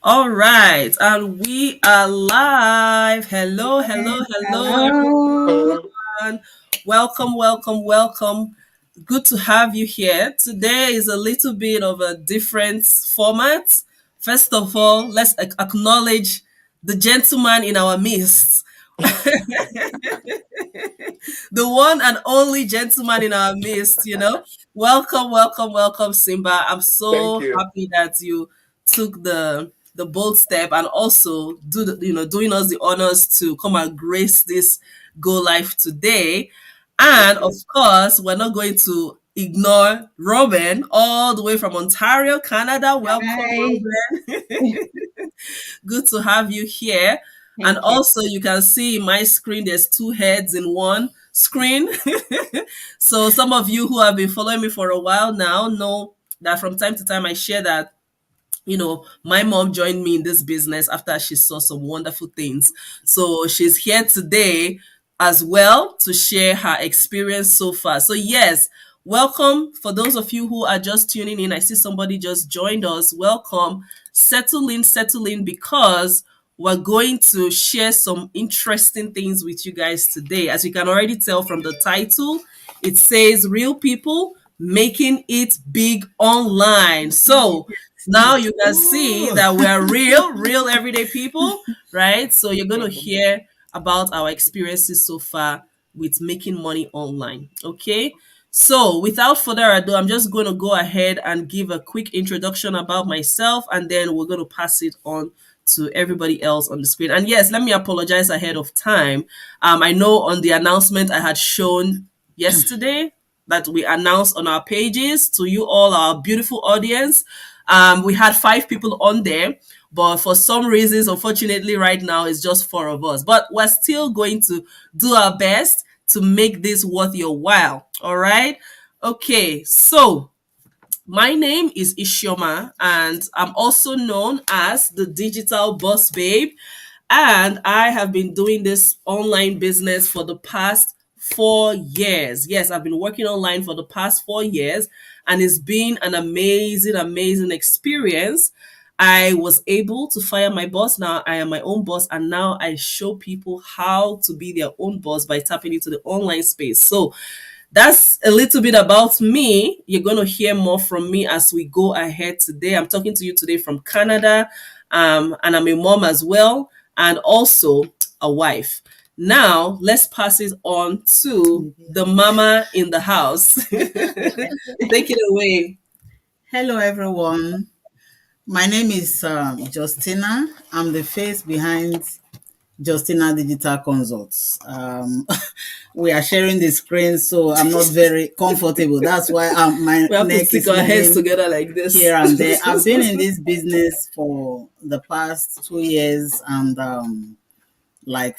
All right, and we are live. Hello, Hello. everyone. Welcome. Good to have you here. Today is a little bit of a different format. First of all, let's acknowledge the gentleman in our midst, the one and only gentleman in our midst. Welcome, Simba. I'm Thank so you. happy that you took the bold step and also doing us the honors to come and grace this go live today. And Thank of you. course, we're not going to ignore Robin all the way from Ontario, Canada. Welcome, Hi. Robin. Good to have you here. And Thank you. also, you can see in my screen, there's two heads in one screen. So, some of you who have been following me for a while now know that from time to time I share that my mom joined me in this business after she saw some wonderful things. So she's here today as well to share her experience so far. So, yes, welcome. For those of you who are just tuning in, I see somebody just joined us. Welcome. Settle in, because we're going to share some interesting things with you guys today. As you can already tell from the title, it says Real People Making It Big Online. So, now you can see Ooh. that we're real everyday people, right? So you're going to hear about our experiences so far with making money online. Okay. So without further ado, I'm just going to go ahead and give a quick introduction about myself, and then we're going to pass it on to everybody else on the screen. And yes, let me apologize ahead of time. I know on the announcement I had shown yesterday that we announced on our pages to you all, our beautiful audience. We had 5 people on there, but for some reasons, unfortunately, right now it's just 4 of us. But we're still going to do our best to make this worth your while. All right. Okay. So my name is Ishioma, and I'm also known as the Digital Boss Babe. And I have been doing this online business for the past 4 years. Yes, I've been working online for the past 4 years, and it's been an amazing experience. I was able to fire my boss. Now I am my own boss, and now I show people how to be their own boss by tapping into the online space. So that's a little bit about me. You're going to hear more from me as we go ahead today. I'm talking to you today from Canada, and I'm a mom as well, and also a wife. Now, let's pass it on to the mama in the house. Take it away. Hello, everyone. My name is Justina. I'm the face behind Justina Digital Consults. We are sharing the screen, so I'm not very comfortable. That's why my We have to neck stick is our heads moving together like this. here and there. I've been in this business for the past 2 years, and like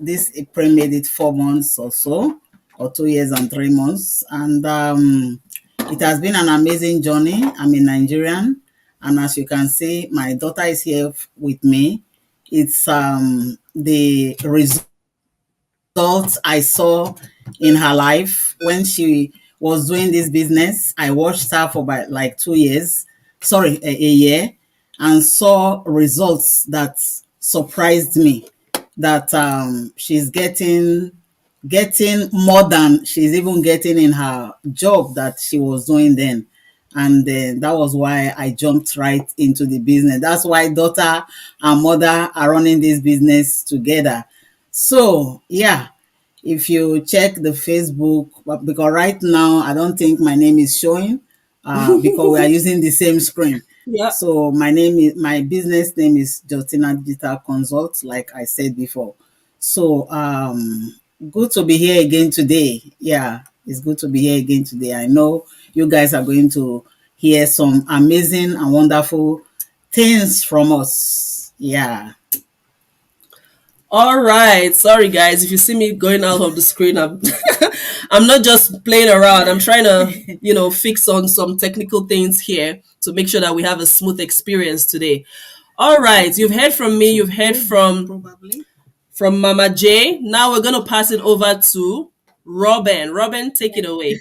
this April made it 4 months or so, or 2 years and 3 months. And it has been an amazing journey. I'm a Nigerian, and as you can see, my daughter is here with me. It's the results I saw in her life when she was doing this business. I watched her for about like 2 years, sorry, a year, and saw results that surprised me, that she's getting more than she's even getting in her job that she was doing then. And that was why I jumped right into the business. That's why daughter and mother are running this business together. So yeah, if you check the Facebook, because right now I don't think my name is showing, because we are using the same screen. Yeah. So my business name is Justina Digital Consult, like I said before. So good to be here again today. Yeah, it's good to be here again today. I know you guys are going to hear some amazing and wonderful things from us. Yeah. All right. Sorry, guys. If you see me going out of the screen, I'm not just playing around. I'm trying to, fix on some technical things here to make sure that we have a smooth experience today. All right. You've heard from me. You've heard Probably. from Mama J. Now we're gonna pass it over to Robin. Robin, take it away.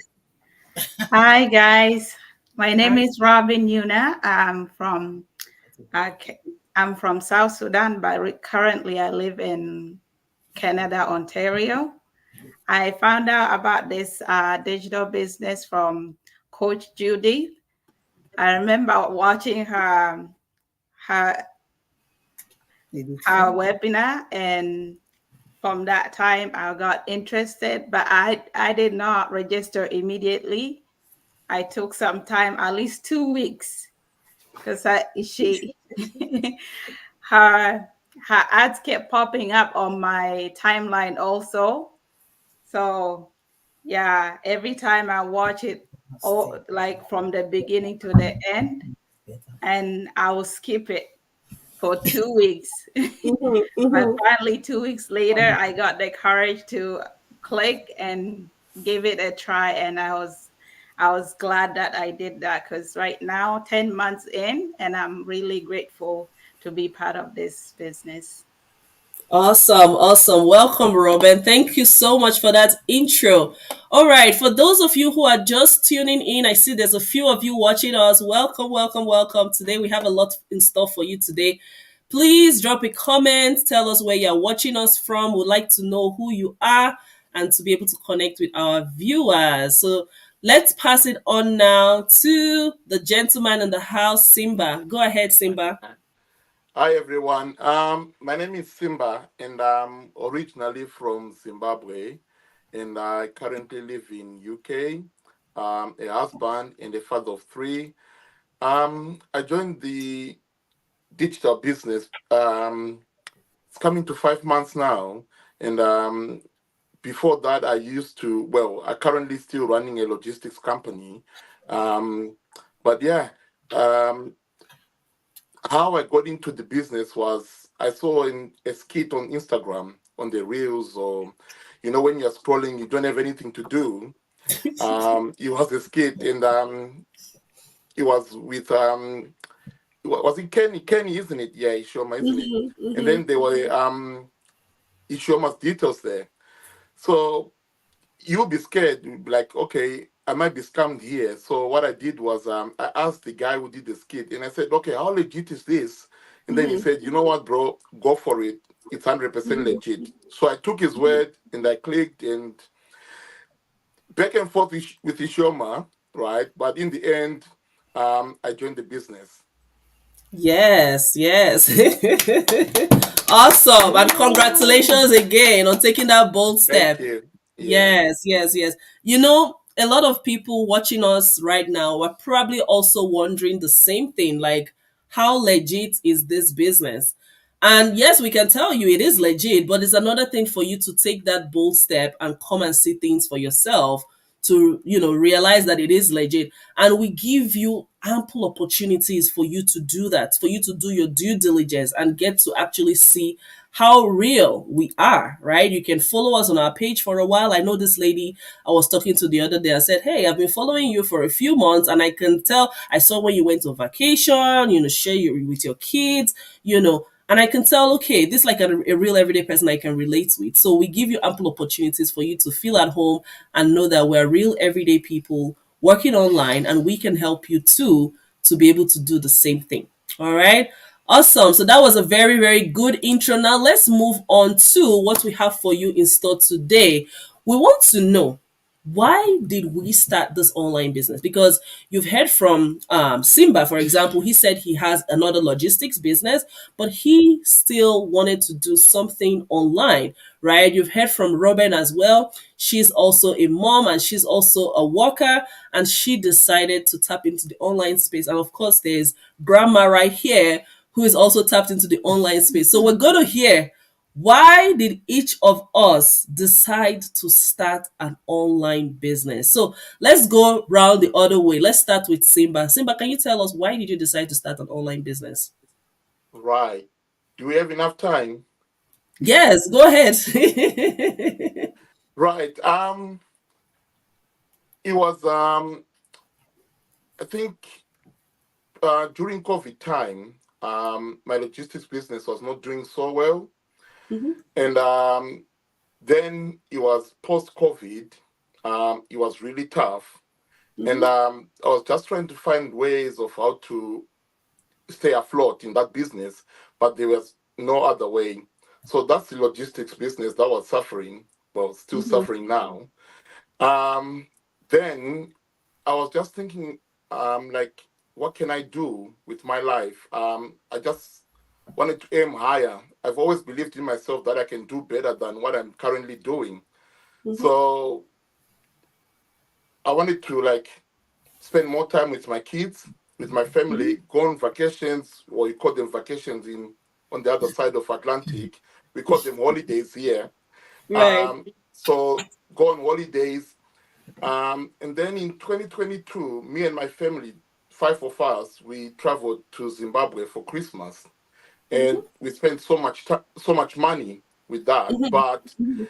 Hi guys, my name is Robin Yuna. I'm from I'm from South Sudan, but currently I live in Canada, Ontario. I found out about this digital business from Coach Judy. I remember watching her her webinar, and from that time I got interested, but I did not register immediately. I took some time, at least 2 weeks, because she her her ads kept popping up on my timeline also. So yeah, every time I watch it, all like from the beginning to the end, and I will skip it for 2 weeks. Mhm, But mhm. finally, 2 weeks later, I got the courage to click and give it a try, and I was glad that I did that, because right now, 10 months in, and I'm really grateful to be part of this business. Awesome, awesome. Welcome, Robin. Thank you so much for that intro. All right, for those of you who are just tuning in, I see there's a few of you watching us. Welcome, welcome, welcome. Today we have a lot in store for you today. Please drop a comment, tell us where you're watching us from. We'd like to know who you are and to be able to connect with our viewers. So let's pass it on now to the gentleman in the house, Simba. Go ahead, Simba. Hi everyone. My name is Simba, and I'm originally from Zimbabwe, and I currently live in UK. A husband and a father of three. I joined the digital business. It's coming to 5 months now, and before that, I used to. Well, I currently still running a logistics company, um, but yeah. Um, how I got into the business was I saw in a skit on Instagram on the reels, or when you're scrolling, you don't have anything to do. It was a skit, and it was with was it Kenny, isn't it? Yeah, Ishoma, isn't it? Mhm, And mhm. then there were Ishoma's details there. So you'll be scared. You'll be like, okay, I might be scammed here. So what I did was I asked the guy who did the skit, and I said, okay, how legit is this? And then he Mhm, said, you know what, bro, go for it. It's 100% mhm, legit. So I took his mhm. word and I clicked and back and forth with Ishoma, right? But in the end, I joined the business. Yes, yes. Awesome. And Woo! congratulations again on taking that bold Thank step. you. Yeah. Yes, yes, yes. You know, a lot of people watching us right now are probably also wondering the same thing, like, how legit is this business? And yes, we can tell you it is legit, but it's another thing for you to take that bold step and come and see things for yourself to, realize that it is legit. And we give you ample opportunities for you to do that, for you to do your due diligence and get to actually see how real we are, right? You can follow us on our page for a while. I know this lady I was talking to the other day. I said, hey, I've been following you for a few months, and I can tell I saw when you went on vacation, share with your kids, and I can tell, okay, this is like a real everyday person I can relate with. So we give you ample opportunities for you to feel at home and know that we're real everyday people working online, and we can help you too to be able to do the same thing. All right. Awesome. So that was a very, very good intro. Now let's move on to what we have for you in store today. We want to know, why did we start this online business? Because you've heard from Simba, for example. He said he has another logistics business, but he still wanted to do something online, right? You've heard from Robin as well. She's also a mom and she's also a worker, and she decided to tap into the online space. And of course, there's Grandma right here who is also tapped into the online space. So we're going to hear, why did each of us decide to start an online business? So let's go round the other way. Let's start with Simba. Simba, can you tell us, why did you decide to start an online business? Right. Do we have enough time? Yes, go ahead. Right. It was I think during COVID time, my logistics business was not doing so well, Mhm, and then it was post COVID. It was really tough, and mhm, I was just trying to find ways of how to stay afloat in that business, but there was no other way. So that's the logistics business that was suffering, well, still Mhm. suffering now. Um, then I was just thinking, like, what can I do with my life? I just wanted to aim higher. I've always believed in myself that I can do better than what I'm currently doing. Mhm. So I wanted to like spend more time with my kids, with my Mhm. family, go on vacations, or you call them vacations in on the other side of Atlantic. We call them holidays here. Right. So go on holidays. And then in 2022, me and my family, five of us, we traveled to Zimbabwe for Christmas, and Mhm. we spent so much money with that. Mhm. But Mhm.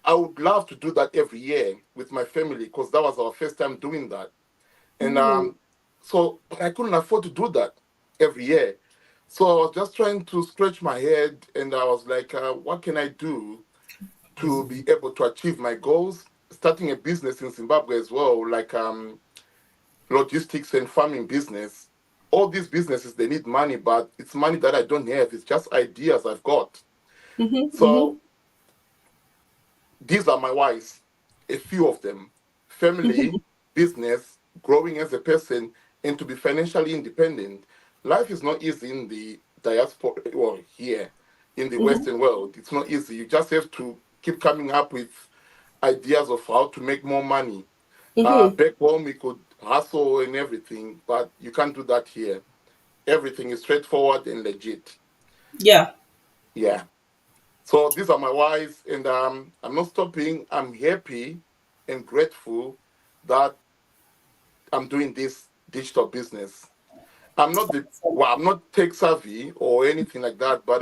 I would love to do that every year with my family because that was our first time doing that. And Mhm. so but I couldn't afford to do that every year. So I was just trying to scratch my head, and I was like, what can I do to be able to achieve my goals? Starting a business in Zimbabwe as well, like logistics and farming business. All these businesses they need money, but it's money that I don't have. It's just ideas I've got. Mhm. So Mhm. these are my whys, a few of them: family, business, growing as a person, and to be financially independent. Life is not easy in the diaspora or here in the Mhm. Western world. It's not easy. You just have to keep coming up with ideas of how to make more money. Mhm. Back home, we could hustle and everything, but you can't do that here. Everything is straightforward and legit. Yeah. Yeah. So these are my whys, and I'm not stopping. I'm happy and grateful that I'm doing this digital business. I'm not tech savvy or anything like that, but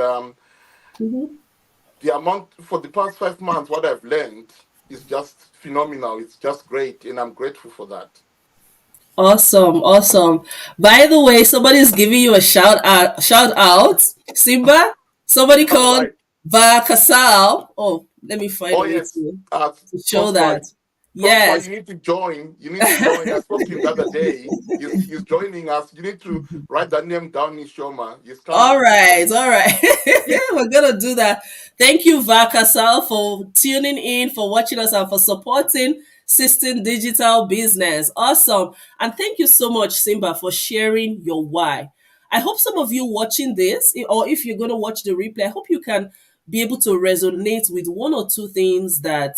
Mhm. the amount for the past 5 months, what I've learned is just phenomenal. It's just great, and I'm grateful for that. Awesome, awesome. By the way, somebody's giving you a shout out. Shout out, Simba. Somebody All called right. Vakasal. Oh, let me find Oh a way yes, to show Prosper. that. Prosper, Yes. you need to join. You need to join. I spoke to him the other day. He's joining us. You need to write that name down in Shoma. He's All coming. right, all right. We're gonna do that. Thank you, Vakasal, for tuning in, for watching us, and for supporting System Digital Business. Awesome. And thank you so much, Simba, for sharing your why. I hope some of you watching this, or if you're gonna watch the replay, I hope you can be able to resonate with one or two things that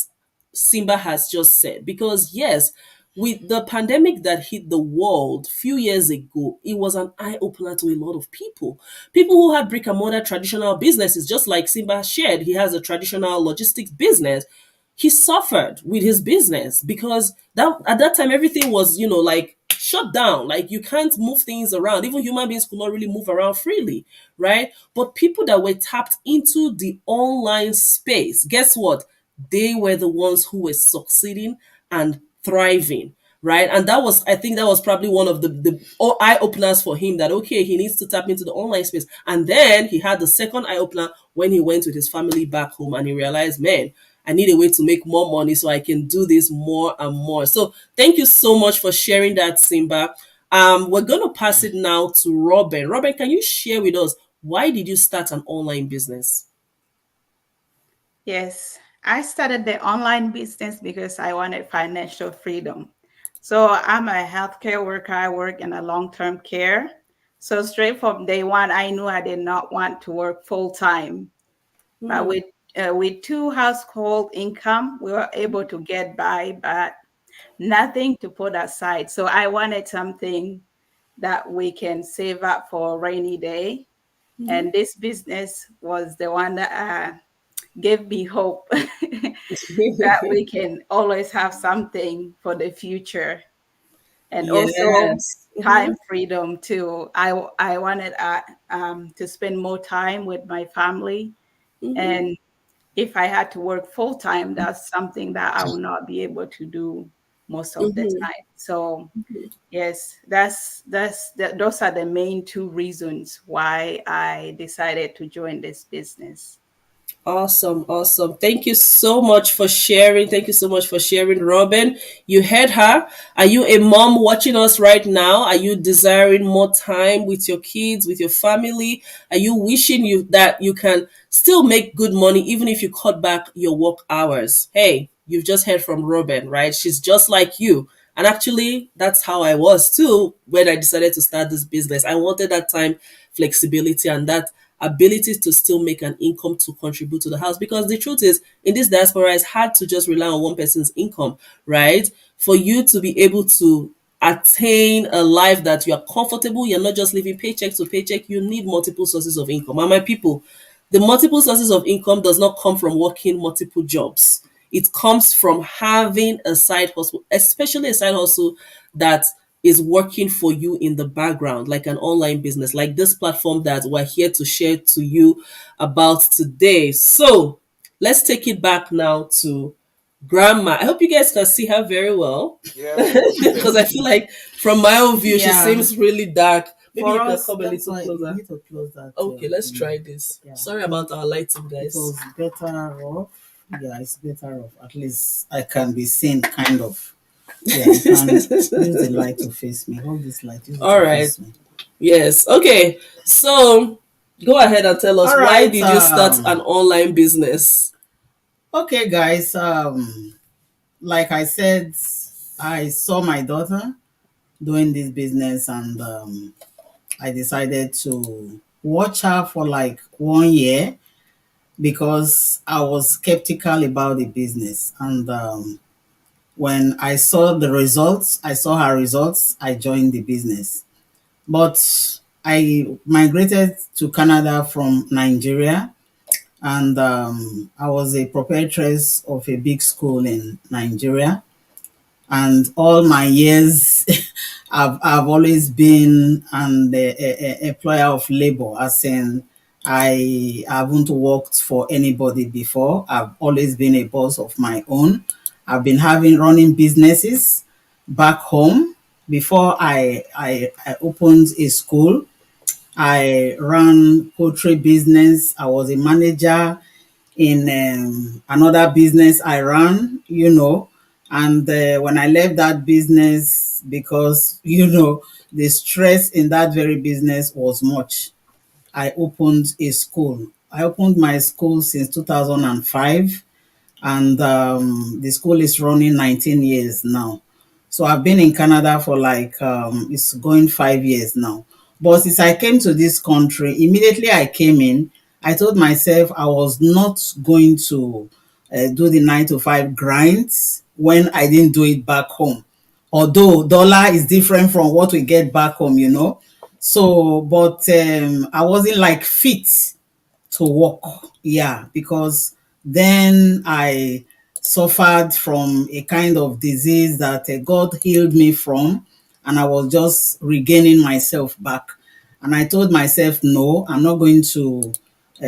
Simba has just said. Because yes, with the pandemic that hit the world few years ago, it was an eye opener to a lot of people. People who had brick and mortar traditional businesses, just like Simba shared, he has a traditional logistics business. He suffered with his business because that at that time everything was, like shut down. Like you can't move things around. Even human beings could not really move around freely, right? But people that were tapped into the online space, guess what? They were the ones who were succeeding and thriving, right? And that was, I think that was probably one of the eye openers for him, that okay, he needs to tap into the online space. And then he had the second eye opener when he went with his family back home and he realized, man, I need a way to make more money so I can do this more and more. So thank you so much for sharing that, Simba. We're going to pass it now to Robin. Robin, can you share with us, why did you start an online business? Yes, I started the online business because I wanted financial freedom. So I'm a healthcare worker. I work in a long-term care. So straight from day one, I knew I did not want to work full time. But Hmm. with two household income, we were able to get by, but nothing to put aside. So I wanted something that we can save up for a rainy day. Hmm. And this business was the one that gave me hope that we can always have something for the future, and also Yes. Hmm. time freedom too. I wanted to spend more time with my family, Hmm. and if I had to work full time, that's something that I will not be able to do most of the Hmm. time. So yes, those are the main two reasons why I decided to join this business. Awesome, awesome. Thank you so much for sharing. Thank you so much for sharing, Robin. You heard her. Are you a mom watching us right now? Are you desiring more time with your kids, with your family? Are you wishing you that you can still make good money even if you cut back your work hours? Hey, you've just heard from Robin, right? She's just like you. And actually, that's how I was too when I decided to start this business. I wanted that time flexibility and that ability to still make an income to contribute to the house, because the truth is in this diaspora it's hard to just rely on one person's income, right? For you to be able to attain a life that you are comfortable, you're not just living paycheck to paycheck, you need multiple sources of income. And my people, the multiple sources of income does not come from working multiple jobs. It comes from having a side hustle, especially a side hustle that is working for you in the background, like an online business, like this platform that we're here to share to you about today. So let's take it back now to Grandma. I hope you guys can see her very well Yeah, we can see because I them. feel like from my own view, she Yeah. seems really dark. Maybe For you can us, come a that's little why you closer. need to close that. Okay, let's Thing. try this. Yeah. Sorry about our lighting, It guys. was better off. Yeah, it's better off. At least I can be seen, kind of. Yeah, you can use the light to face me. Hold this light. Use it All to right. face me. Yes. Okay. So go ahead and tell us, All why right. did you start an online business? Okay, guys. Like I said, I saw my daughter doing this business, and I decided to watch her for like 1 year because I was skeptical about the business. And when I saw the results, I saw her results, I joined the business. But I migrated to Canada from Nigeria, and I was a proprietress of a big school in Nigeria. And all my years, I've always been an employer of labor, as in I haven't worked for anybody before. I've always been a boss of my own. I've been having running businesses back home. Before I opened a school, I ran poultry business. I was a manager in another business I ran, and when I left that business, because, the stress in that very business was much, I opened a school. I opened my school since 2005, and the school is running 19 years now. So I've been in Canada for like it's going 5 years now. But since I came to this country, immediately I came in, I told myself I was not going to do the 9 to 5 grinds when I didn't do it back home. Although dollar is different from what we get back home. So, but I wasn't like fit to work. Yeah, because then I suffered from a kind of disease that God healed me from, and I was just regaining myself back. And I told myself, no, I'm not going to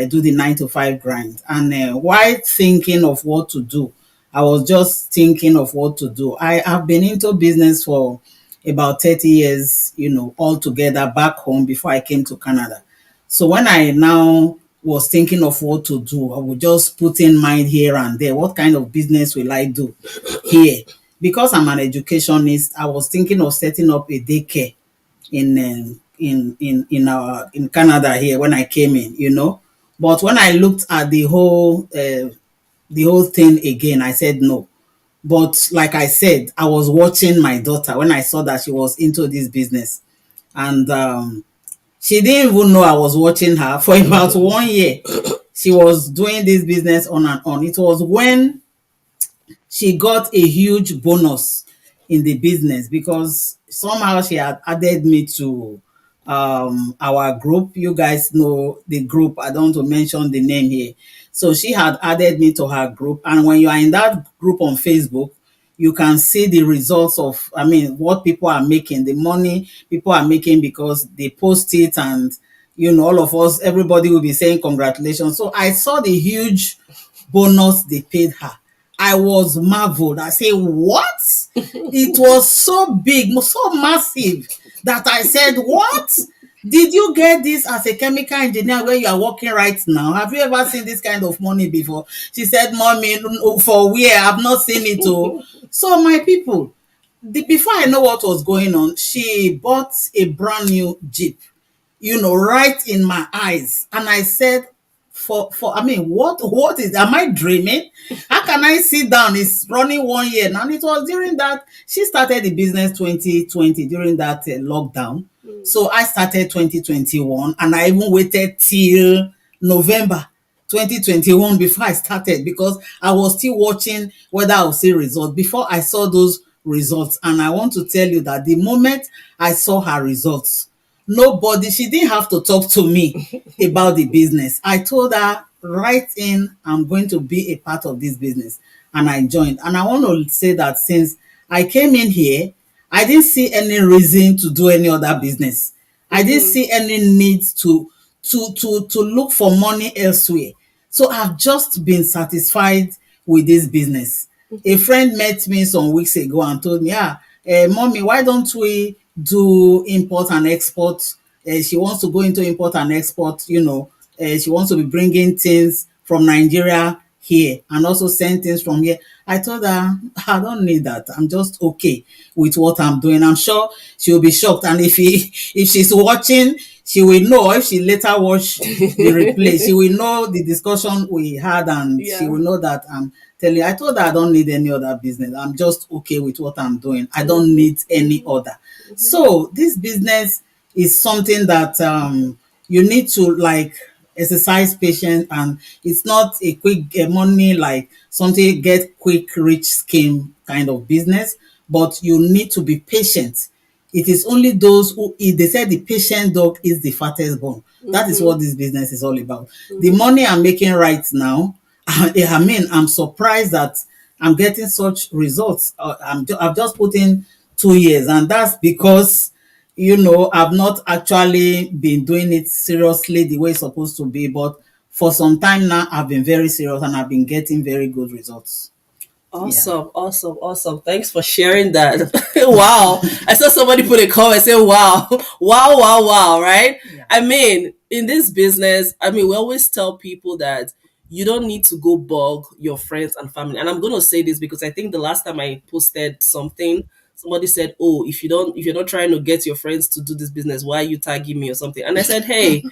do the 9 to 5 grind. And while thinking of what to do, I was just thinking of what to do. I have been into business for about 30 years, altogether back home before I came to Canada. So when I now was thinking of what to do, I would just put in mind here and there, what kind of business will I do here? Because I'm an educationist, I was thinking of setting up a daycare in Canada here when I came in. But when I looked at the whole thing again, I said no. But like I said, I was watching my daughter when I saw that she was into this business, and she didn't even know I was watching her for about 1 year. She was doing this business on and on. It was when she got a huge bonus in the business because somehow she had added me to our group. You guys know the group. I don't want to mention the name here. So she had added me to her group. And when you are in that group on Facebook, you can see the results of, what people are making, the money people are making because they post it, and, all of us, everybody will be saying congratulations. So I saw the huge bonus they paid her. I was marveled. I say, what? It was so big, so massive that I said, what? Did you get this as a chemical engineer where you are working right now? Have you ever seen this kind of money before? She said, Mommy, for where? I've not seen it. Oh. So, my people, before I know what was going on, she bought a brand new Jeep, right in my eyes. And I said, I mean, what is, am I dreaming? How can I sit down? It's running 1 year now. And it was during that, she started the business 2020 during that lockdown. So I started 2021 and I even waited till November 2021 before I started because I was still watching whether I would see results before I saw those results. And I want to tell you that the moment I saw her results, nobody, she didn't have to talk to me about the business. I told her right in, I'm going to be a part of this business. And I joined. And I want to say that since I came in here, I didn't see any reason to do any other business. I didn't see any need to look for money elsewhere. So I've just been satisfied with this business. A friend met me some weeks ago and told me, Mommy, why don't we do import and export? She wants to go into import and export, she wants to be bringing things from Nigeria here and also send things from here. I told her, I don't need that. I'm just okay with what I'm doing. I'm sure she will be shocked. And if she's watching, she will know. If she later watch the replay, she will know the discussion we had and she will know that I'm telling you. I told her I don't need any other business. I'm just okay with what I'm doing. I don't need any other. So this business is something that you need to like exercise patience, and it's not a quick money like something get quick rich scheme kind of business, but you need to be patient. It is only those who eat. They said the patient dog is the fattest bone. That is what this business is all about. The money I'm making right now, I mean, I'm surprised that I'm getting such results. I've just put in 2 years, and that's because I've not actually been doing it seriously the way it's supposed to be. But for some time now, I've been very serious and I've been getting very good results. Awesome, awesome, awesome. Thanks for sharing that. Wow. I saw somebody put a comment say, wow, wow, wow, wow, right? Yeah. I mean, in this business, we always tell people that you don't need to go bug your friends and family. And I'm going to say this because I think the last time I posted something, somebody said, "Oh, if you're not trying to get your friends to do this business, why are you tagging me or something?" And I said, "Hey,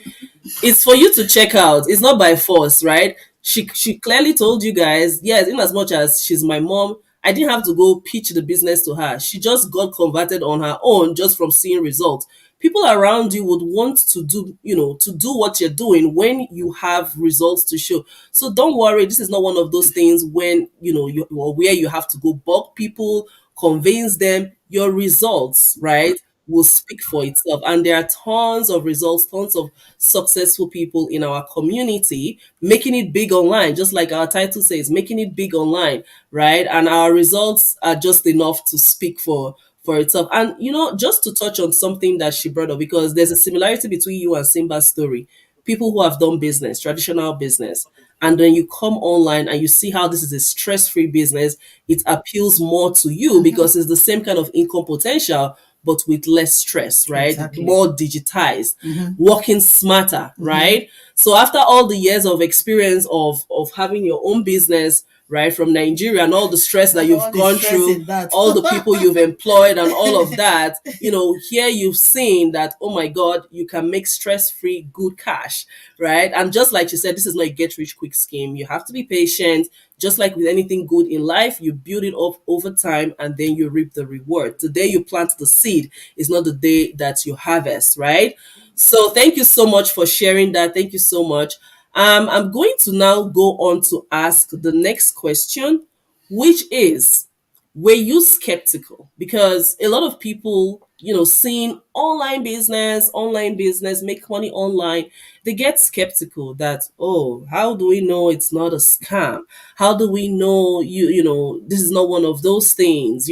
it's for you to check out. It's not by force, right?" She clearly told you guys, yes, in as much as she's my mom, I didn't have to go pitch the business to her. She just got converted on her own just from seeing results. People around you would want to do, to do what you're doing when you have results to show. So don't worry, this is not one of those things when, or where you have to go bug people, convince them. Your results, right, will speak for itself. And there are tons of results, tons of successful people in our community making it big online, just like our title says, making it big online, right? And our results are just enough to speak for itself. And just to touch on something that she brought up, because there's a similarity between you and Simba's story. People who have done business, traditional business, and then you come online and you see how this is a stress-free business, it appeals more to you because it's the same kind of income potential, but with less stress, right? Exactly. More digitized, working smarter, right? So after all the years of experience of having your own business, right, from Nigeria, and all the stress that you've All the gone stress through, in that. all the people you've employed and all of that, here you've seen that, oh my God, you can make stress-free good cash, right? And just like you said, this is not a get-rich-quick scheme. You have to be patient. Just like with anything good in life, you build it up over time and then you reap the reward. The day you plant the seed is not the day that you harvest, right? So thank you so much for sharing that. Thank you so much. I'm going to now go on to ask the next question, which is, were you skeptical? Because a lot of people, seeing online business, make money online, they get skeptical that, oh, how do we know it's not a scam? How do we know this is not one of those things?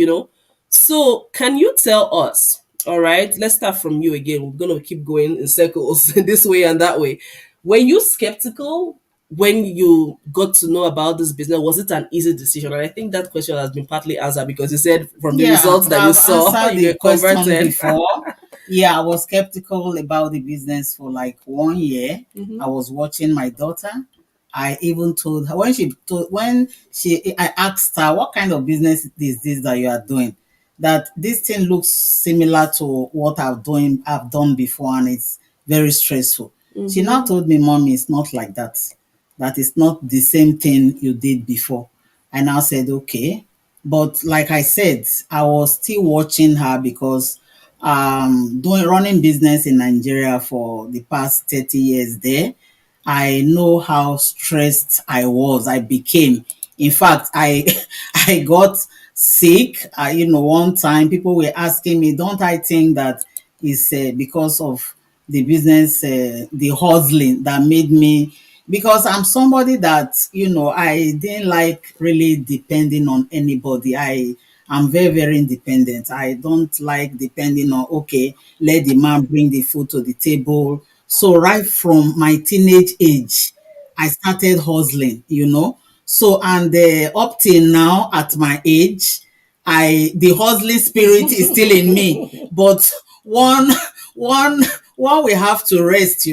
So can you tell us, all right, let's start from you again. We're going to keep going in circles this way and that way. Were you skeptical when you got to know about this business? Was it an easy decision? And I think that question has been partly answered because you said from the results that you I've saw, answered you the were question converted. before. Yeah, I was skeptical about the business for like 1 year. Mm-hmm. I was watching my daughter. I even told her I asked her what kind of business is this that you are doing. That this thing looks similar to what I've done before, and it's very stressful. She now Mm-hmm. told me, "Mommy, it's not like that. That is not the same thing you did before." I now said, "Okay," but like I said, I was still watching her because doing running business in Nigeria for the past 30 years there, I know how stressed I became. In fact, I I got sick. One time people were asking me, don't I think that it's because of the business, the hustling that made me, because I'm somebody that, I didn't like really depending on anybody. I'm very, very independent. I don't like depending on, okay, let the man bring the food to the table. So right from my teenage age, I started hustling. So, and up till now at my age, the hustling spirit is still in me, but one one one we have to rest.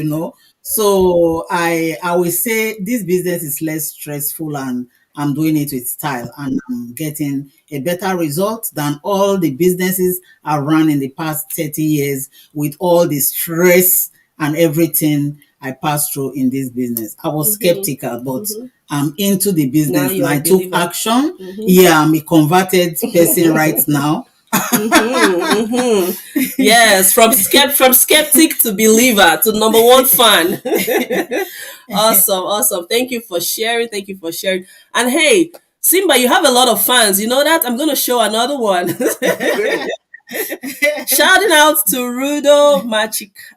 So I will say this business is less stressful, and I'm doing it with style, and I'm getting a better result than all the businesses I ran in the past 30 years with all the stress and everything I passed through in this business. I was Mm-hmm. skeptical, but Mm-hmm. I'm into the Now business and you're a I took believer. action. Mm-hmm. Yeah, I'm a converted person right now. Mm-hmm. Mm-hmm. Yes, from skeptic to believer to number one fan. Awesome, awesome. Thank you for sharing. Thank you for sharing. And hey, Simba, you have a lot of fans. You know that? I'm gonna show another one. Really? Shouting out to Rudo Oh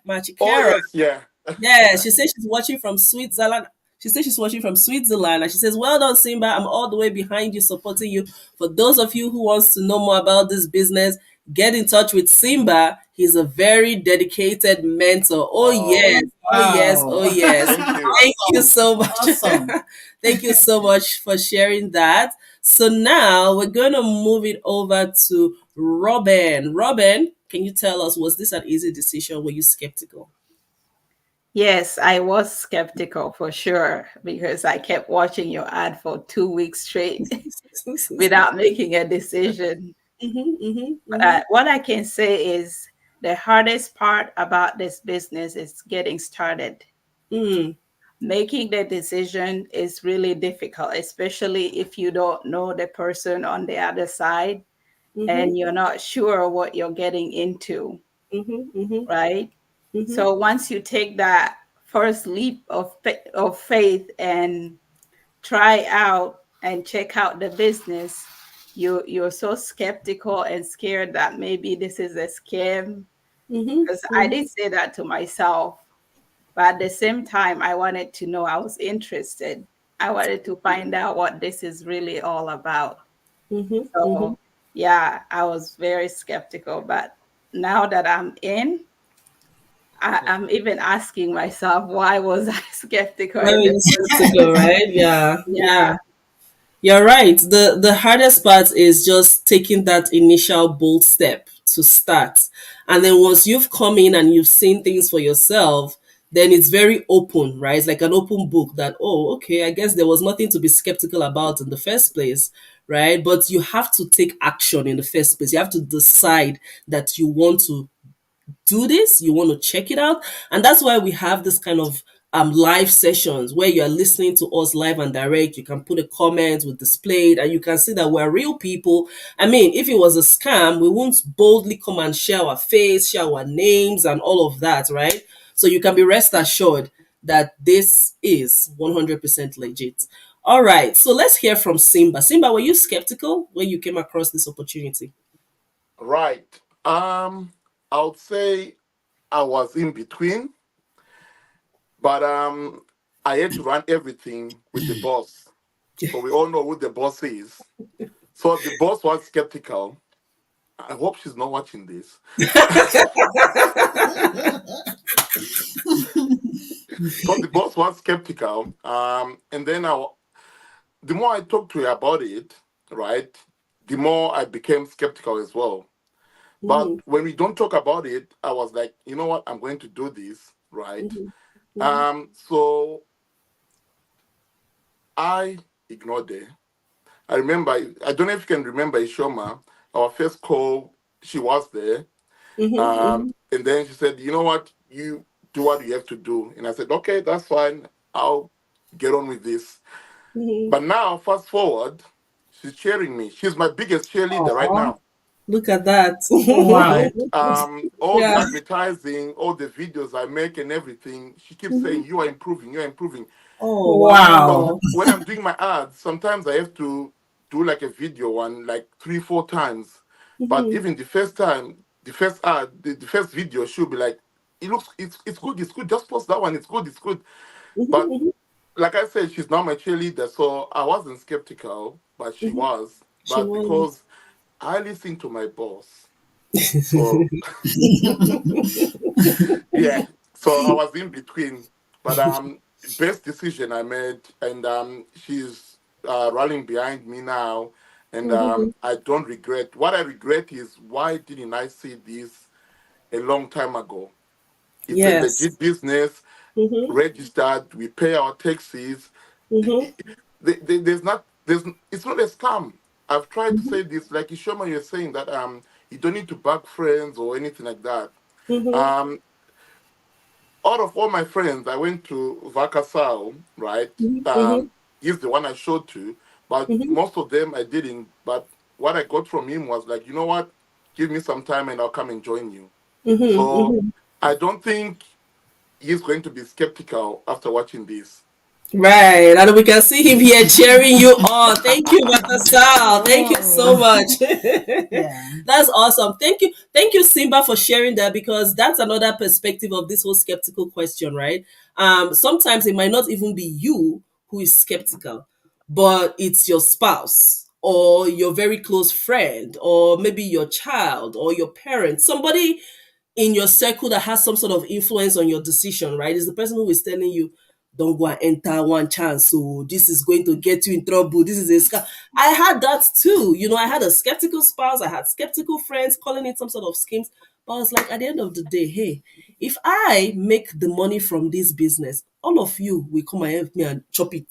Machikera. yes, yeah. Yeah, she says she's watching from Switzerland. She says she's watching from Switzerland, and she says, "Well done, Simba. I'm all the way behind you, supporting you. For those of you who wants to know more about this business, get in touch with Simba. He's a very dedicated mentor. Oh yes, Oh, oh yes, oh Wow. yes. thank you. Thank you Awesome. so much. Awesome. Thank you so much for sharing that. So now we're going to move it over to Robin. Robin, can you tell us, was this an easy decision? Were you skeptical? Yes, I was skeptical for sure because I kept watching your ad for 2 weeks straight without making a decision. Mhm, mhm, mhm. What I can say is the hardest part about this business is getting started. Mm, Making the decision is really difficult, especially if you don't know the person on the other side mhm, and you're not sure what you're getting into, mhm, mhm, right? mhm, So once you take that first leap of faith and try out and check out the business, you're so skeptical and scared that maybe this is a scam. mhm, Because I mhm, did say that to myself, but at the same time, I wanted to know. I was interested. I wanted to find out what this is really all about. mhm, mhm. So yeah, I was very skeptical, but now that I'm in, I'm even asking myself, why was I skeptical Why were in the you first skeptical, place? right? Yeah, Yeah. yeah. You're right. The hardest part is just taking that initial bold step to start. And then once you've come in and you've seen things for yourself, then it's very open, right? It's like an open book that, oh, okay, I guess there was nothing to be skeptical about in the first place, right? But you have to take action in the first place. You have to decide that you want to do this, you want to check it out. And that's why we have this kind of live sessions where you are listening to us live and direct. You can put a comment with displayed, and you can see that we're real people. I mean, if it was a scam, we won't boldly come and share our face, share our names, and all of that, right? So you can be rest assured that this is 100% legit. All right, so let's hear from Simba. Simba, were you skeptical when you came across this opportunity? Right. I would say I was in between, but I had to run everything with the boss. So we all know who the boss is. So the boss was skeptical. I hope she's not watching this. So the boss was skeptical. And then the more I talked to her about it, right, the more I became skeptical as well. But when we don't talk about it, I was like, you know what, I'm going to do this, right? So I ignored her. I remember, I don't know if you can remember Ishoma, our first call, she was there. And then she said, you know what, you do what you have to do. And I said, okay, that's fine. I'll get on with this. But now, fast forward, she's cheering me. She's my biggest cheerleader right Oh, now. Look at that. wow. Right? All the Yeah. advertising, all the videos I make and everything, she keeps saying, you are improving, you're improving. Oh, Wow. wow. When I'm doing my ads, sometimes I have to do like a video one, like 3, 4 times. But even the first time, the first ad, the first video, she'll be like, it's good, it's good. Just post that one, it's good, it's good. But like I said, she's not my cheerleader, so I wasn't skeptical, but she was. She But was. because I listen to my boss, so yeah, so I was in between. But best decision I made, and she's rallying behind me now, and I don't regret. What I regret is why didn't I see this a long time ago? It's a Yes. legit business, registered. We pay our taxes. It's not a scam. I've tried to say this, like Ishoma, you're saying that you don't need to bug friends or anything like that. Um, out of all my friends, I went to Vakasao, right? He's the one I showed to, but most of them I didn't. But what I got from him was like, you know what? Give me some time and I'll come and join you. So I don't think he's going to be skeptical after watching this. Right, and we can see him here cheering you on. Thank you, Matasal. Thank you so Oh, much. yeah. That's awesome. Thank you, Simba, for sharing that, because that's another perspective of this whole skeptical question, right? Sometimes it might not even be you who is skeptical, but it's your spouse or your very close friend or maybe your child or your parent, somebody in your circle that has some sort of influence on your decision, right? Is the person who is telling you, don't go and enter one chance. So this is going to get you in trouble. This is a scam. I had that too. I had a skeptical spouse. I had skeptical friends calling it some sort of schemes. But I was like, at the end of the day, hey, if I make the money from this business, all of you will come and help me and chop it,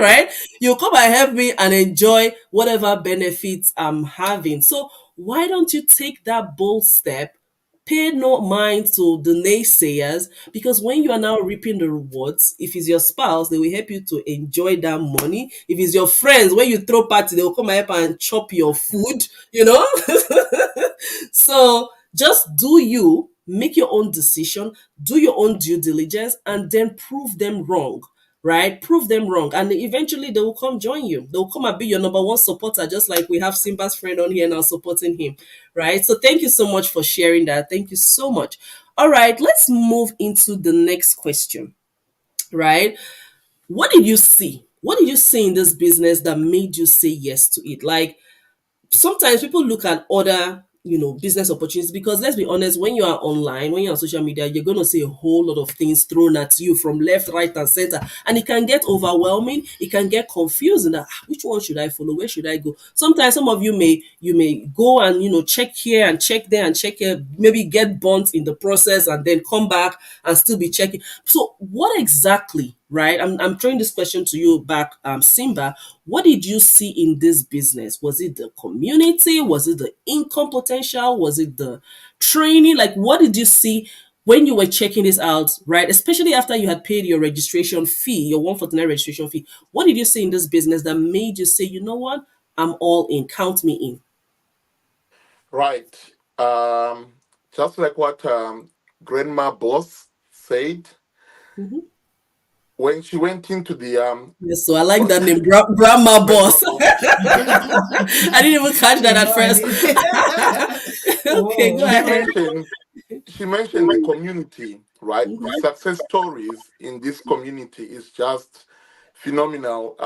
right? You'll come and help me and enjoy whatever benefits I'm having. So why don't you take that bold step? Pay no mind to the naysayers, because when you are now reaping the rewards, if it's your spouse, they will help you to enjoy that money. If it's your friends, when you throw party, they will come and help and chop your food. So just do you, make your own decision, do your own due diligence, and then prove them wrong. Right? Prove them wrong. And eventually they will come join you. They'll come and be your number one supporter, just like we have Simba's friend on here now supporting him. Right? So thank you so much for sharing that. Thank you so much. All right, let's move into the next question. Right? What did you see? What did you see in this business that made you say yes to it? Like, sometimes people look at other business opportunities, because let's be honest, when you are online, when you're on social media, you're going to see a whole lot of things thrown at you from left, right, and center, and it can get overwhelming. It can get confusing. That, which one should I follow? Where should I go? Sometimes some of you may go and check here and check there and check here, maybe get burnt in the process, and then come back and still be checking. So what exactly, right? I'm throwing this question to you back, Simba. What did you see in this business? Was it the community? Was it the income potential? Was it the training? Like, what did you see when you were checking this out, right? Especially after you had paid your registration fee, your 149 registration fee. What did you see in this business that made you say, you know what? I'm all in. Count me in. Right. Um, just like what Grandma Boss said Mhm. when she went into the Yes, so I like that name, Grandma Grandma Boss. Boss. I didn't even catch that at No first. idea. Okay, go Oh, she ahead. mentioned she mentioned the community, right? The success stories in this community is just phenomenal.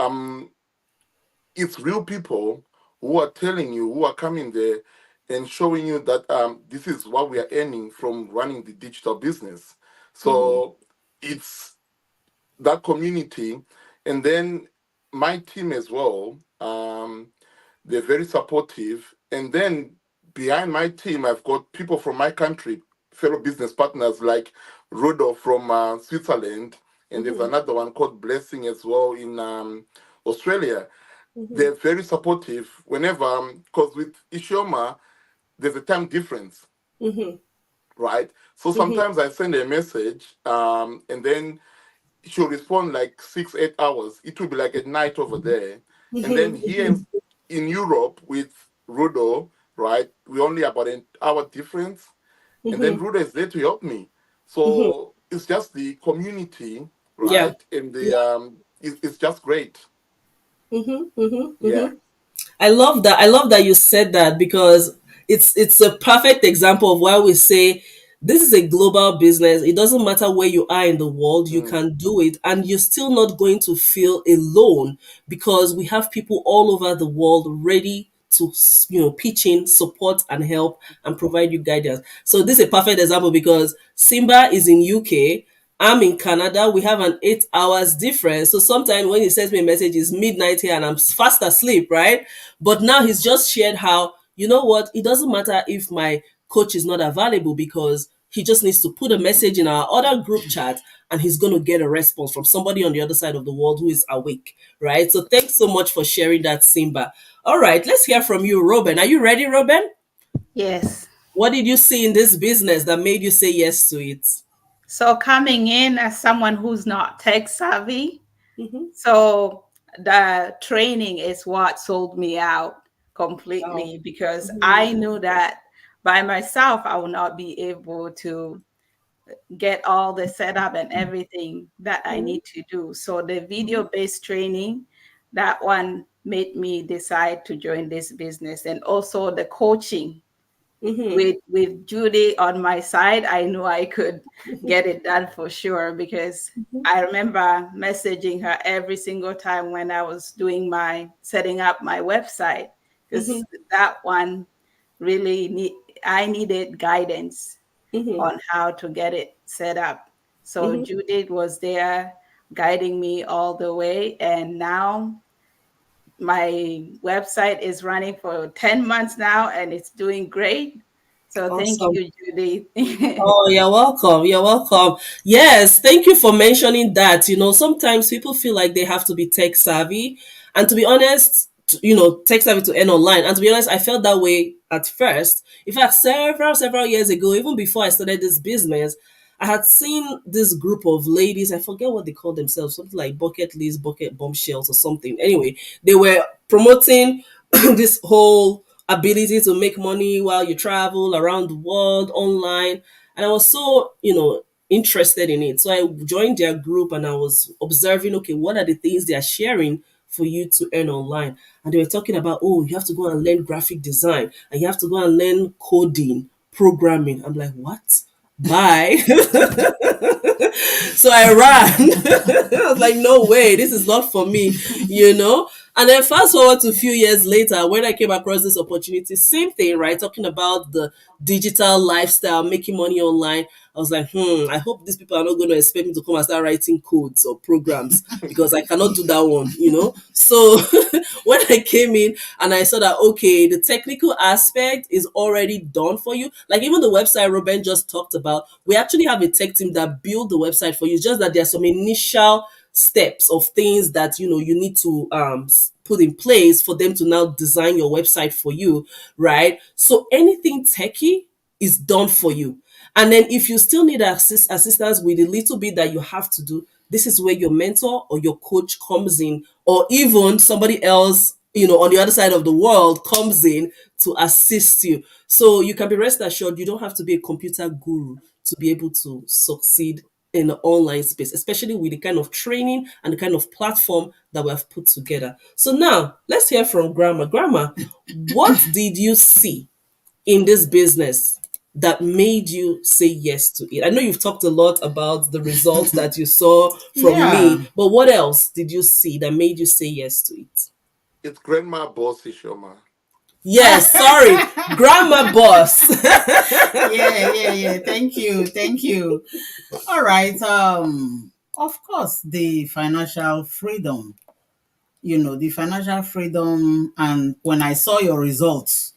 It's real people who are telling you, who are coming there and showing you that this is what we are earning from running the digital business. Mhm. So it's that community, and then my team as well. They're very supportive, and then behind my team, I've got people from my country, fellow business partners like Rudolph from Switzerland, and there's Mhm. another one called Blessing as well in Australia. Mhm. They're very supportive whenever, because with Ishoma, there's a time difference, Mhm. right? So Mhm. sometimes I send a message, and then she'll respond like 6, 8 hours. It will be like at night over there. And then Mhm. here in Europe with Rudo, right, we only about an hour difference. And then Mhm. Rudo is there to help me. Mhm. So it's just the community, Yeah. right? And it's just great. Mhm. Mhm. Yeah. Mhm. I love that. I love that you said that because it's a perfect example of why we say this is a global business. It doesn't matter where you are in the world, you Mm. can do it and you're still not going to feel alone because we have people all over the world ready to pitch in, support and help and provide you guidance. So this is a perfect example because Simba is in UK. I'm in Canada. We have an 8 hours difference. So sometimes when he sends me a message, it's midnight here and I'm fast asleep, right? But now he's just shared how, you know what, it doesn't matter if my coach is not available because he just needs to put a message in our other group chat and he's going to get a response from somebody on the other side of the world who is awake, right? So thanks so much for sharing that, Simba. All right, let's hear from you, Robin. Are you ready, Robin? Yes. What did you see in this business that made you say yes to it? So coming in as someone who's not tech savvy, Mm-hmm. so the training is what sold me out Wow. completely because Mm-hmm. I knew that by myself I will not be able to get all the setup and everything that I need to do. So the video based training, that one made me decide to join this business, and also the coaching Mm-hmm. with Judy on my side, I knew I could get it done for sure because I remember messaging her every single time when I was doing my setting up my website Mm-hmm. because that one really I needed guidance Mm-hmm. on how to get it set up. So Mm-hmm. Judith was there guiding me all the way, and now my website is running for 10 months now and it's doing great. So thank Awesome. you, Judy. Oh, you're welcome. You're welcome. Yes, thank you for mentioning that. Sometimes people feel like they have to be tech savvy. And to be honest, tech savvy to earn online. And to be honest, I felt that way at first. In fact, several years ago, even before I started this business, I had seen this group of ladies. I forget what they call themselves, something like bucket list, bucket bombshells, or something. Anyway, they were promoting this whole ability to make money while you travel around the world online. And I was so, interested in it. So I joined their group and I was observing, okay, what are the things they are sharing for you to earn online? And they were talking about, oh, you have to go and learn graphic design and you have to go and learn coding, programming. I'm like, what? Bye. So I ran. I was like, no way, this is not for me. And then fast forward to a few years later, when I came across this opportunity, same thing, right? Talking about the digital lifestyle, making money online. I was like, I hope these people are not going to expect me to come and start writing codes or programs because I cannot do that one. So when I came in and I saw that, okay, the technical aspect is already done for you. Like even the website Ruben just talked about, we actually have a tech team that build the website for you. It's just that there are some initial steps of things that you need to put in place for them to now design your website for you, right? So anything techie is done for you. And then if you still need assistance with a little bit that you have to do, this is where your mentor or your coach comes in, or even somebody else, on the other side of the world comes in to assist you. So you can be rest assured you don't have to be a computer guru to be able to succeed in the online space, especially with the kind of training and the kind of platform that we have put together. So now let's hear from Grandma. Grandma, what did you see in this business that made you say yes to it? I know you've talked a lot about the results that you saw from Yeah. me, but what else did you see that made you say yes to it? It's Grandma Boss Ishoma. Yes, sorry, Grandma Boss. Yeah. Thank you. Thank you. All right. Of course, the financial freedom, the financial freedom. And when I saw your results,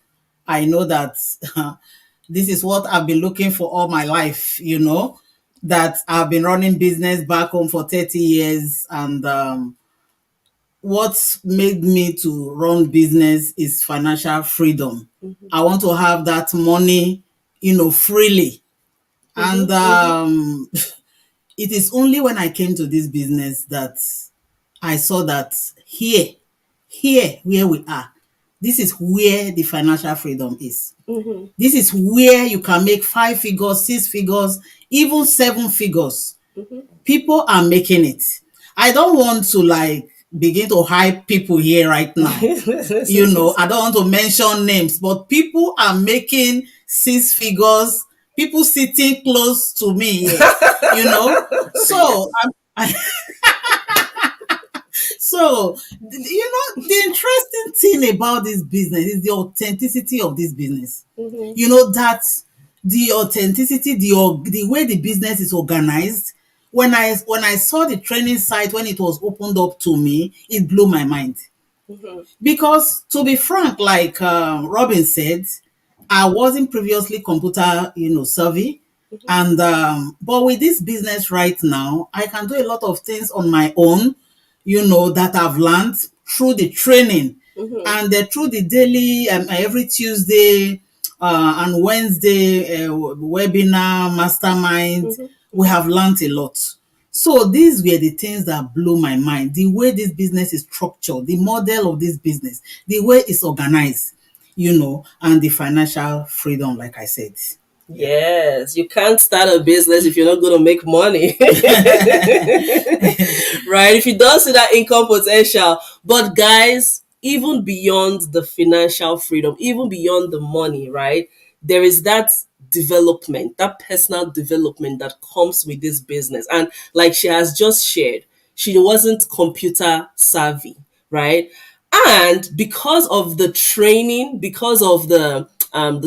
I know that this is what I've been looking for all my life, that I've been running business back home for 30 years. And what made me to run business is financial freedom. I want to have that money, freely. And it is only when I came to this business that I saw that here where we are, this is where the financial freedom is. This is where you can make 5 figures, 6 figures, even 7 figures. People are making it. I don't want to begin to hype people here right now. I don't want to mention names, but people are making 6 figures. People sitting close to me here, So So, the interesting thing about this business is the authenticity of this business. That the authenticity, the way the business is organized. When I saw the training site when it was opened up to me, it blew my mind. Because to be frank, like Robin said, I wasn't previously computer, savvy. And but with this business right now, I can do a lot of things on my own, that I've learned through the training and through the daily every Tuesday and Wednesday webinar mastermind. We have learned a lot. So these were the things that blew my mind. The way this business is structured, the model of this business, the way it's organized, and the financial freedom, like I said. Yes, you can't start a business if you're not going to make money. Right? If you don't see that income potential. But guys, even beyond the financial freedom, even beyond the money, right? There is that development, that personal development that comes with this business. And like she has just shared, she wasn't computer savvy, right? And because of the training, because of the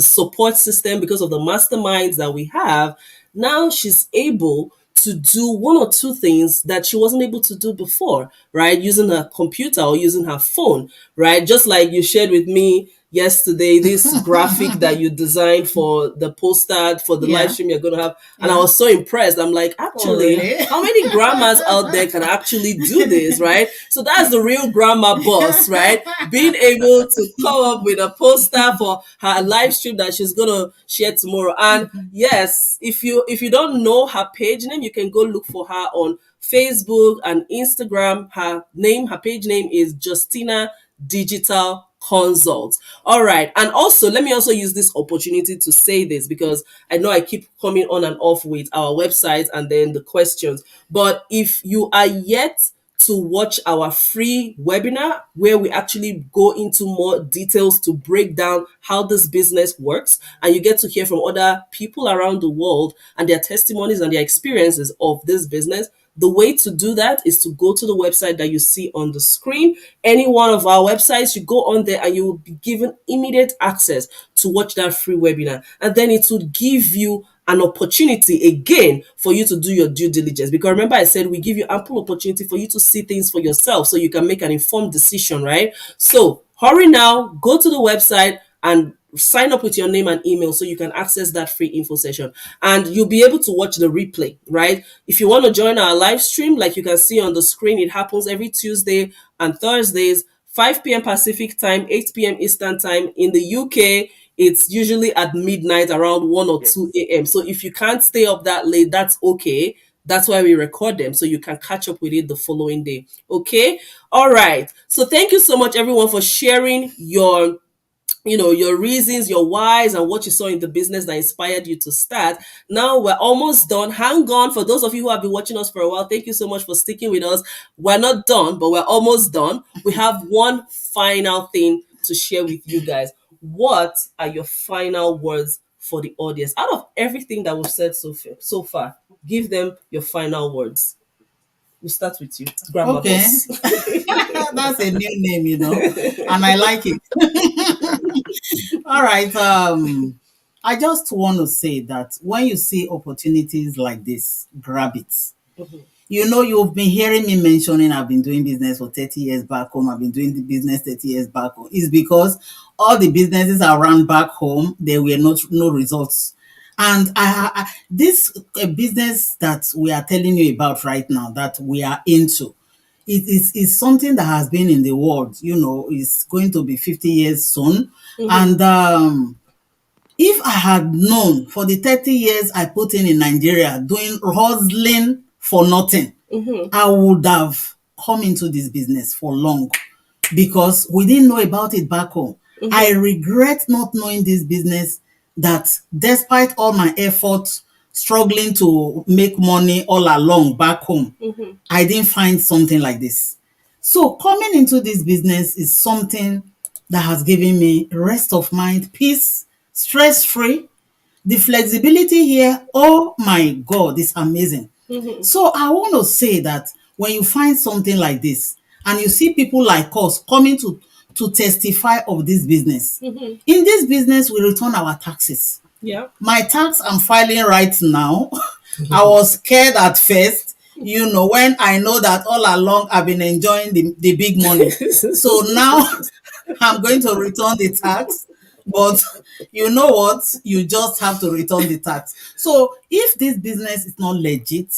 support system, because of the masterminds that we have, now she's able to do one or two things that she wasn't able to do before, right? Using her computer or using her phone, right? Just like you shared with me yesterday, this graphic that you designed for the poster for the live stream you're going to have. And I was so impressed. I'm like, actually, how many grandmas out there can actually do this, right? So that's the real grandma boss, right? Being able to come up with a poster for her live stream that she's going to share tomorrow. And yes, if you don't know her page name, you can go look for her on Facebook and Instagram. Her page name is Justina Digital Consult. All right. And also, let me also use this opportunity to say this because I know I keep coming on and off with our website and then the questions. But if you are yet to watch our free webinar where we actually go into more details to break down how this business works, and you get to hear from other people around the world and their testimonies and their experiences of this business, the way to do that is to go to the website that you see on the screen. Any one of our websites, you go on there and you will be given immediate access to watch that free webinar. And then it will give you an opportunity again for you to do your due diligence. Because remember, I said we give you ample opportunity for you to see things for yourself so you can make an informed decision, right? So hurry now, go to the website and sign up with your name and email so you can access that free info session and you'll be able to watch the replay, right? If you want to join our live stream, like you can see on the screen, it happens every Tuesday and Thursdays, 5 p.m. Pacific time, 8 p.m. Eastern time. In the UK, it's usually at midnight around 1 or 2 a.m. So if you can't stay up that late, that's okay. That's why we record them so you can catch up with it the following day. Okay? All right. So thank you so much, everyone, for sharing your reasons, your whys, and what you saw in the business that inspired you to start. Now we're almost done. Hang on. For those of you who have been watching us for a while, thank you so much for sticking with us. We're not done, but we're almost done. We have one final thing to share with you guys. What are your final words for the audience? Out of everything that we've said so far, give them your final words. We'll start with you, Grandma Boss. That's a new name, and I like it. All right. I just want to say that when you see opportunities like this, grab it. You know, you've been hearing me mentioning I've been doing business for 30 years back home. I've been doing the business 30 years back home. It's because all the businesses around back home, there were no results. And this business that we are telling you about right now, that we are into, it is something that has been in the world. You know, it's going to be 50 years soon. And if I had known for the 30 years I put in Nigeria doing hustling for nothing, I would have come into this business for long, because we didn't know about it back home. I regret not knowing this business, that despite all my efforts struggling to make money all along back home, I didn't find something like this. So coming into this business is something that has given me rest of mind, peace, stress free. The flexibility here, oh my God, is amazing. So I want to say that when you find something like this and you see people like us coming to testify of this business, in this business we return our taxes. Yeah. My tax I'm filing right now, I was scared at first, you know, when I know that all along I've been enjoying the big money. So now I'm going to return the tax. But you know what? You just have to return the tax. So if this business is not legit,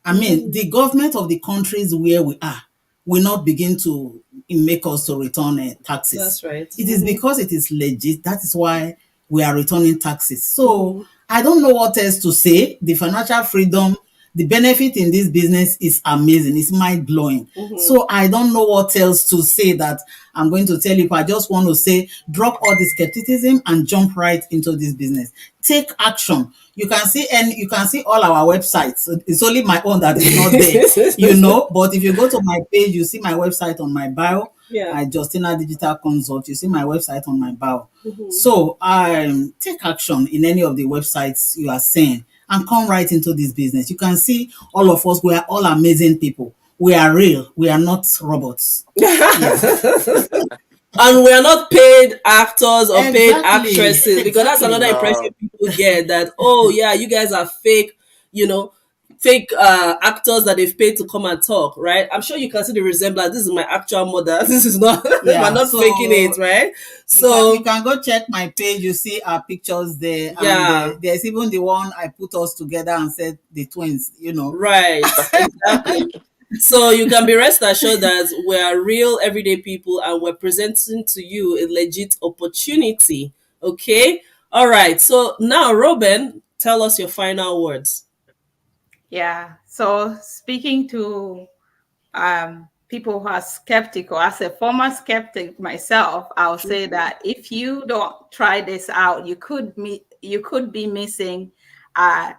I mean, the government of the countries where we are will not begin to make us to return taxes. That's right. It is because it is legit. That is why we are returning taxes. So I don't know what else to say. The financial freedom, the benefit in this business is amazing. It's mind blowing. So I don't know what else to say that I'm going to tell you. I just want to say, drop all the skepticism and jump right into this business. Take action. You can see all our websites. It's only my own that is not there, you know. But if you go to my page, you see my website on my bio. Yeah. Justina Digital Consult. You see my website on my bio. So take action in any of the websites you are seeing and come right into this business. You can see all of us, we are all amazing people. We are real. We are not robots. And we are not paid actors or paid Exactly. actresses, because that's another impression people get, that, oh yeah, you guys are fake, you know, fake actors that they've paid to come and talk, right? I'm sure you can see the resemblance. This is my actual mother. This is not, Yeah, we're not so faking it, right? So you can go check my page. You see our pictures there. Yeah. And there's even the one I put us together and said the twins, you know. right, exactly. So you can be rest assured that we are real everyday people and we're presenting to you a legit opportunity. Okay? All right. So now, Robin, tell us your final words. Yeah. So speaking to people who are skeptical, as a former skeptic myself, I'll say that if you don't try this out, you could be missing an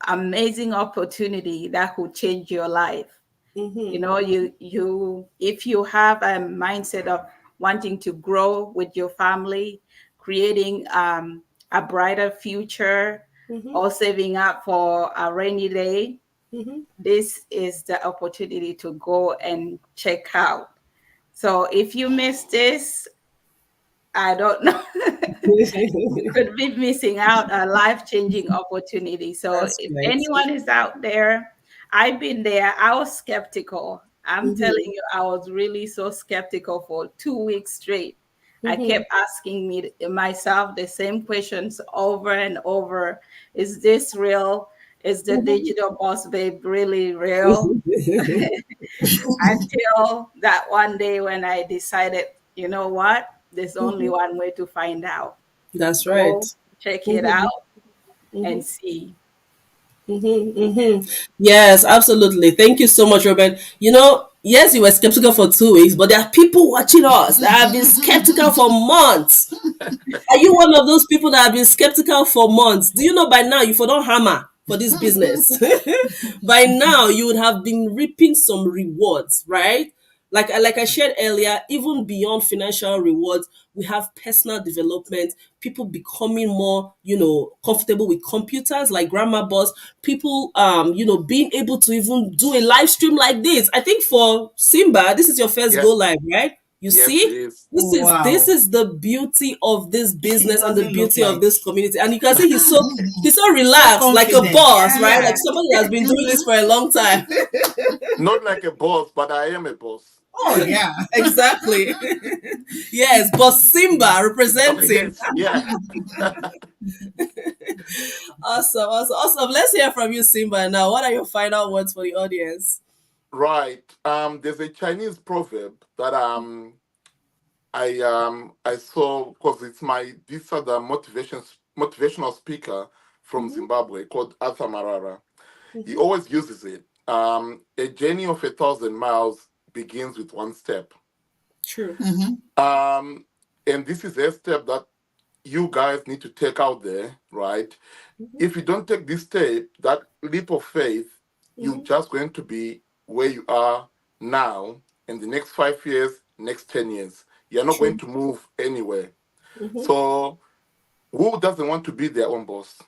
amazing opportunity that could change your life. You know, you if you have a mindset of wanting to grow with your family, creating a brighter future, or saving up for a rainy day, this is the opportunity to go and check out. So if you miss this, I don't know. You could be missing out a life-changing opportunity. So That's if right. anyone is out there, I've been there. I was skeptical. I'm telling you, I was really so skeptical for 2 weeks straight. I kept asking myself the same questions over and over. Is this real? Is the digital boss babe really real? Until that one day when I decided, you know what? There's only one way to find out. That's right. Go check it out and see. Yes, absolutely. Thank you so much, Robin. You know, yes, you were skeptical for 2 weeks, but there are people watching us that have been skeptical for months. Are you one of those people that have been skeptical for months? Do you know by now if you don't hammer for this business, by now you would have been reaping some rewards, right? Like I shared earlier, even beyond financial rewards, we have personal development, people becoming more, comfortable with computers, like Grandma Boss, people, being able to even do a live stream like this. I think for Simba, this is your first Yeah. go live, right? You Yes, it see, is. this Wow. is the beauty of this He business and the doesn't look beauty of like this community. And you can see he's so so relaxed, like a confident. boss, right? Yeah. Like somebody that has been doing this for a long time. Not like a boss, but I am a boss. Oh yeah. Exactly. Yes, boss Simba Okay, representing. yes, yeah. Awesome, awesome, awesome. Let's hear from you, Simba. Now, what are your final words for the audience? Right. There's a Chinese proverb that I saw because it's my this other motivational speaker from Mhm, Zimbabwe called Arthur Marara. He mhm. always uses it. A journey of 1,000 miles begins with one step. True. Mm-hmm. Um, and this is a step that you guys need to take out there, right? Mhm, If you don't take this step, that leap of faith, you're mhm. just going to be where you are now in the next 5 years, next 10 years. You're not going True. to move anywhere. Mhm, So, who doesn't want to be their own boss,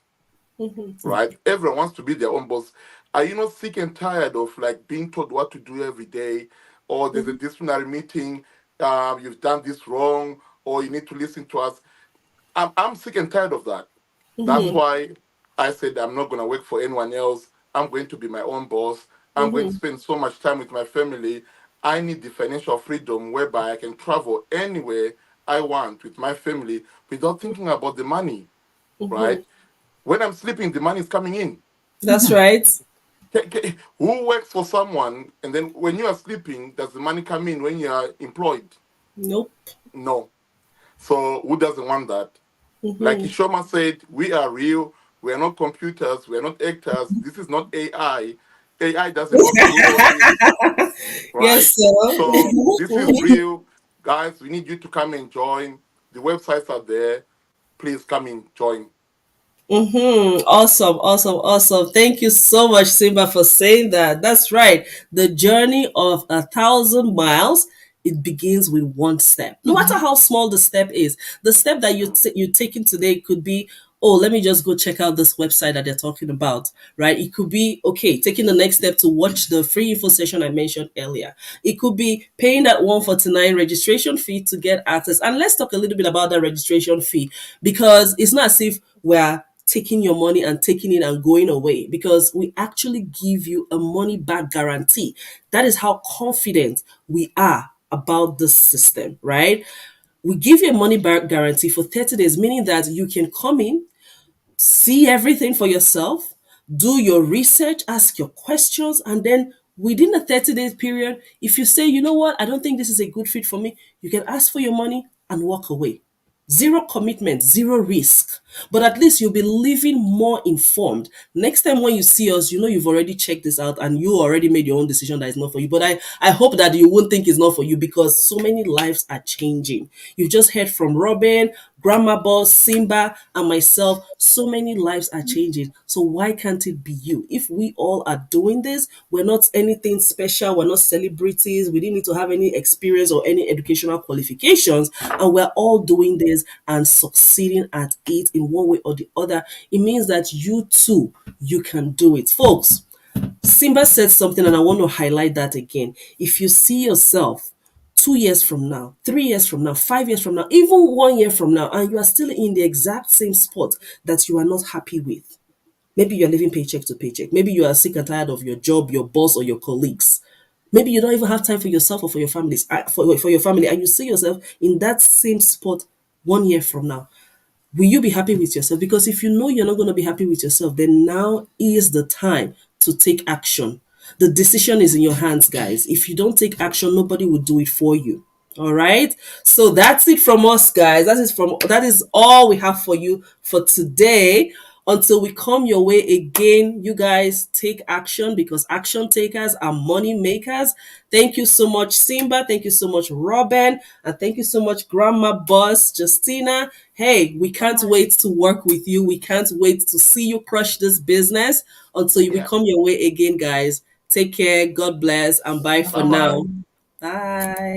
mhm. right? Everyone wants to be their own boss. Are you not sick and tired of like being told what to do every day? Or there's a Mhm, disciplinary meeting, you've done this wrong, or you need to listen to us. I'm sick and tired of that. That's mhm, why I said I'm not going to work for anyone else. I'm going to be my own boss. I'm going to mhm, spend so much time with my family. I need the financial freedom whereby I can travel anywhere I want with my family without thinking about the money, mhm. right? When I'm sleeping, the money is coming in. That's right. Who works for someone and then when you are sleeping, does the money come in when you are employed? Nope. No. So who doesn't want that? Like Mhm. Ishoma said, we are real. We are not computers. We are not actors. This is not AI. AI doesn't know to do all this, right? Yes, sir. So this is real. Guys, we need you to come and join. The websites are there. Please come and join. Awesome, awesome, awesome. Thank you so much, Simba, for saying that. That's right. The journey of 1,000 miles, it begins with one step. No matter how small the step is, the step that you're taking today could be, oh, let me just go check out this website that they're talking about, right? It could be, okay, taking the next step to watch the free info session I mentioned earlier. It could be paying that 149 registration fee to get access. And let's talk a little bit about that registration fee, because it's not as if we're taking your money and taking it and going away, because we actually give you a money back guarantee. That is how confident we are about this system, right? We give you a money back guarantee for 30 days, meaning that you can come in, see everything for yourself, do your research, ask your questions, and then within the 30 days period, if you say, you know what, I don't think this is a good fit for me, you can ask for your money and walk away. Zero commitment, zero risk. But at least you'll be living more informed. Next time when you see us, you know you've already checked this out and you already made your own decision that it's not for you. But I hope that you won't think it's not for you, because so many lives are changing. You've just heard from Robin, Grandma Boss, Simba, and myself. So many lives are changing. So why can't it be you? If we all are doing this, we're not anything special. We're not celebrities. We didn't need to have any experience or any educational qualifications. And we're all doing this and succeeding at it in one way or the other. It means that you too, you can do it. Folks, Simba said something, and I want to highlight that again. If you see yourself 2 years from now, 3 years from now, 5 years from now, even 1 year from now, and you are still in the exact same spot that you are not happy with, maybe you are living paycheck to paycheck, maybe you are sick and tired of your job, your boss, or your colleagues. Maybe you don't even have time for yourself or for your families, for your family, and you see yourself in that same spot 1 year from now. Will you be happy with yourself? Because if you know you're not going to be happy with yourself, then now is the time to take action. The decision is in your hands, guys. If you don't take action, nobody will do it for you. All right. So that's it from us, guys. That is all we have for you for today. Until we come your way again, you guys take action, because action takers are money makers. Thank you so much, Simba. Thank you so much, Robin. And thank you so much, Grandma Boss, Justina. Hey, we can't wait to work with you. We can't wait to see you crush this business. Until we Yeah. come your way again, guys. Take care. God bless. And bye for Bye bye. now. Bye.